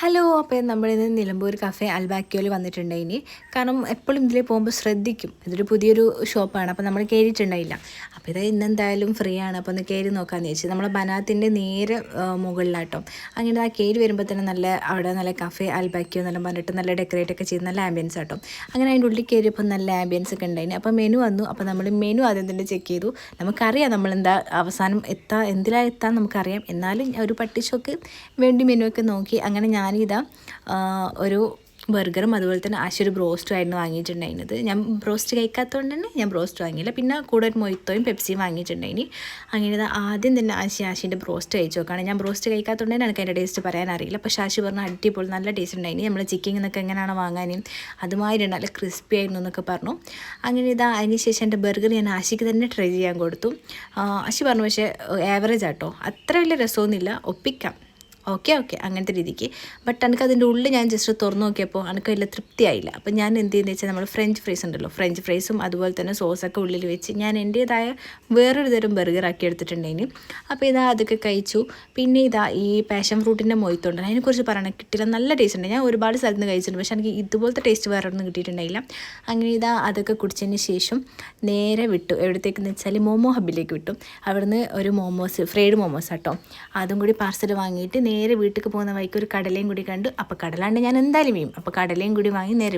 Hello, അപ്പോൾ നമ്മളിന്ന് Nilambur cafe അൽബാക്കിയോയിൽ വന്നിട്ടുണ്ടായിനി. കാരണം എപ്പോഴും ഇതിൽ പോകുമ്പോൾ ശ്രദ്ധിക്കും, ഇതൊരു പുതിയൊരു ഷോപ്പാണ്. അപ്പോൾ നമ്മൾ കയറിയിട്ടുണ്ടായില്ല. അപ്പോൾ ഇത് ഇന്നെന്തായാലും ഫ്രീ ആണ്, അപ്പോൾ ഒന്ന് കയറി നോക്കാമെന്ന് ചോദിച്ചു. നമ്മൾ ബനാത്തിൻ്റെ നേരെ മുകളിലാട്ടോ. അങ്ങനെ ആ കയറി വരുമ്പോൾ തന്നെ അവിടെ നല്ല കഫേ അൽബാക്കിയോ എന്നെല്ലാം പറഞ്ഞിട്ട് നല്ല ഡെക്കറേറ്റ് ഒക്കെ ചെയ്ത് നല്ല ആംബിയൻസ് ആട്ടോ. അങ്ങനെ അതിൻ്റെ ഉള്ളിൽ കയറിയപ്പോൾ നല്ല ആംബിയൻസ് ഒക്കെ ഉണ്ടായിന്. അപ്പോൾ മെനു വന്നു. അപ്പോൾ നമ്മൾ മെനു ആദ്യം തന്നെ ചെക്ക് ചെയ്തു. നമുക്കറിയാം നമ്മളെന്താ അവസാനം എന്തിലാണ് നമുക്കറിയാം. എന്നാലും ഒരു പട്ടിഷോക്ക് വേണ്ടി മെനു ഒക്കെ നോക്കി. അങ്ങനെ ഞാനിതാ ഒരു ബർഗറും അതുപോലെ തന്നെ ഒരു ബ്രോസ്റ്റും ആയിരുന്നു വാങ്ങിയിട്ടുണ്ടായിരുന്നത്. ഞാൻ ബ്രോസ്റ്റ് കഴിക്കാത്തതുകൊണ്ട് തന്നെ ഞാൻ ബ്രോസ്റ്റ് വാങ്ങിയില്ല. പിന്നെ കൂടെ ഒരു മൊയ്ത്തോയും പെപ്സിയും വാങ്ങിയിട്ടുണ്ടായിനി. അങ്ങനെ ആദ്യം തന്നെ ആശീൻ്റെ ബ്രോസ്റ്റ് കഴിച്ചു നോക്കുകയാണ്. ഞാൻ ബ്രോസ്റ്റ് കഴിക്കാത്തതുകൊണ്ട് തന്നെ എനിക്ക് അതിൻ്റെ ടേസ്റ്റ് പറയാൻ അറിയില്ല. പക്ഷേ ആശി പറഞ്ഞാൽ അടിപൊളി നല്ല ടേസ്റ്റ് ഉണ്ടായിനി. നമ്മൾ ചിക്കൻ എന്നൊക്കെ എങ്ങനെയാണ് വാങ്ങാനും അതുമാതിരി നല്ല ക്രിസ്പി ആയിരുന്നു എന്നൊക്കെ പറഞ്ഞു. അങ്ങനെ അതിന് ശേഷം എൻ്റെ ബർഗർ ഞാൻ ആശിക്ക് തന്നെ ട്രൈ ചെയ്യാൻ കൊടുത്തു. ആശി പറഞ്ഞു പക്ഷേ ആവറേജ് ആട്ടോ, അത്ര വലിയ രസമൊന്നുമില്ല, ഒപ്പിക്കാം, ഓക്കെ അങ്ങനത്തെ രീതിക്ക്. ബട്ട് എനിക്ക് അതിൻ്റെ ഉള്ളിൽ ഞാൻ ജസ്റ്റ് തുറന്നു നോക്കിയപ്പോൾ എനിക്ക് വലിയ തൃപ്തിയായില്ല. അപ്പോൾ ഞാൻ എന്ത് ചെയ്യുന്നത് വെച്ചാൽ നമ്മൾ ഫ്രഞ്ച് ഫ്രൈസ് ഉണ്ടല്ലോ, ഫ്രഞ്ച് ഫ്രൈസും അതുപോലെ തന്നെ സോസൊക്കെ ഉള്ളിൽ വെച്ച് ഞാൻ എൻ്റേതായ വേറൊരു തരം ബർഗറാക്കി എടുത്തിട്ടുണ്ടായിന്. അപ്പോൾ അതൊക്കെ കഴിച്ചു. പിന്നെ ഈ പാഷൻ ഫ്രൂട്ടിൻ്റെ മൊയ്ത്തുണ്ട്, അതിനെക്കുറിച്ച് പറയണം, കിട്ടില്ല, നല്ല ടേസ്റ്റ് ഉണ്ട്. ഞാൻ ഒരുപാട് സ്ഥലത്ത് നിന്ന് കഴിച്ചിട്ടുണ്ട്, പക്ഷേ എനിക്ക് ഇതുപോലത്തെ ടേസ്റ്റ് വേറെ ഒന്നും കിട്ടിയിട്ടുണ്ടായില്ല. അങ്ങനെ അതൊക്കെ കുടിച്ചതിന് ശേഷം നേരെ വിട്ടു. എവിടത്തേക്കെന്ന് വെച്ചാൽ മോമോ ഹബിലേക്ക് വിട്ടു. അവിടുന്ന് ഒരു ഫ്രൈഡ് മോമോസ് ആട്ടോ, അതും കൂടി പാർസൽ വാങ്ങിയിട്ട് നേരെ വീട്ടിലേക്ക് പോകുന്ന വഴിക്ക് ഒരു കടലയും കൂടി കണ്ടു. അപ്പോൾ കടലാണ്ട് ഞാൻ എന്തായാലും വീഴും. അപ്പോൾ കടലയും കൂടി വാങ്ങി നേരെ